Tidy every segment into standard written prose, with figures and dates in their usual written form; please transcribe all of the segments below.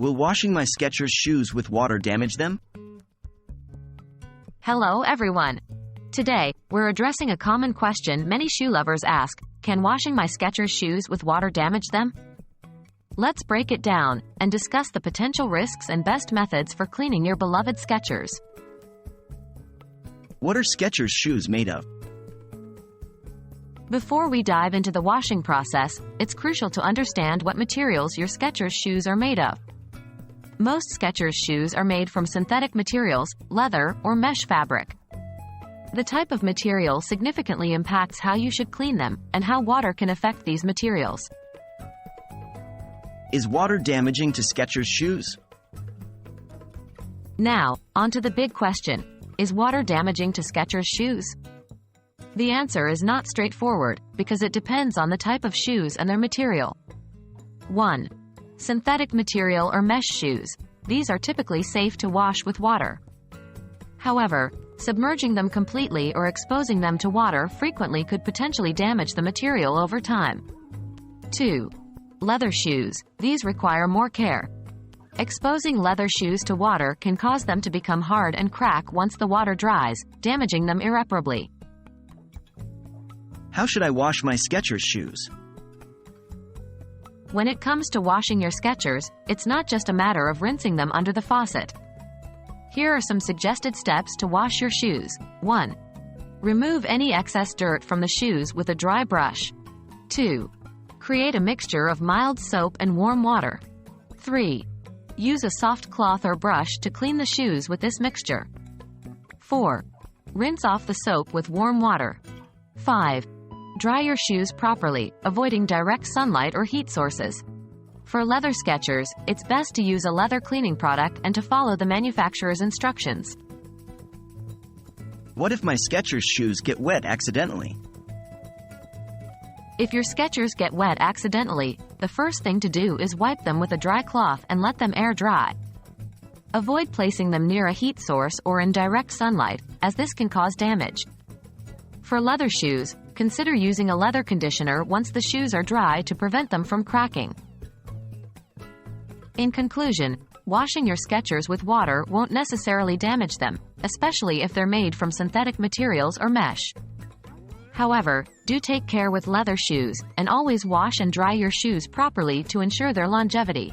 Will washing my Skechers shoes with water damage them? Hello everyone. Today, we're addressing a common question many shoe lovers ask: can washing my Skechers shoes with water damage them? Let's break it down and discuss the potential risks and best methods for cleaning your beloved Skechers. What are Skechers shoes made of? Before we dive into the washing process, it's crucial to understand what materials your Skechers shoes are made of. Most Skechers shoes are made from synthetic materials, leather, or mesh fabric. The type of material significantly impacts how you should clean them and how water can affect these materials. Is water damaging to Skechers shoes? Now, on to the big question: is water damaging to Skechers shoes? The answer is not straightforward, because it depends on the type of shoes and their material. 1. Synthetic material or mesh shoes. These are typically safe to wash with water. However, submerging them completely or exposing them to water frequently could potentially damage the material over time. 2. Leather shoes. These require more care. Exposing leather shoes to water can cause them to become hard and crack once the water dries, damaging them irreparably. How should I wash my Skechers shoes? When it comes to washing your Skechers, it's not just a matter of rinsing them under the faucet. Here are some suggested steps to wash your shoes. 1. Remove any excess dirt from the shoes with a dry brush. 2. Create a mixture of mild soap and warm water. 3. Use a soft cloth or brush to clean the shoes with this mixture. 4. Rinse off the soap with warm water. 5. Dry your shoes properly, avoiding direct sunlight or heat sources. For leather Skechers, it's best to use a leather cleaning product and to follow the manufacturer's instructions. What if my Skechers shoes get wet accidentally? If your Skechers get wet accidentally, the first thing to do is wipe them with a dry cloth and let them air dry. Avoid placing them near a heat source or in direct sunlight, as this can cause damage. For leather shoes, consider using a leather conditioner once the shoes are dry to prevent them from cracking. In conclusion, washing your Skechers with water won't necessarily damage them, especially if they're made from synthetic materials or mesh. However, do take care with leather shoes, and always wash and dry your shoes properly to ensure their longevity.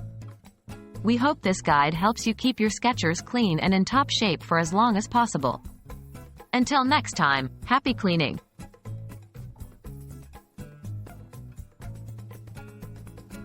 We hope this guide helps you keep your Skechers clean and in top shape for as long as possible. Until next time, happy cleaning!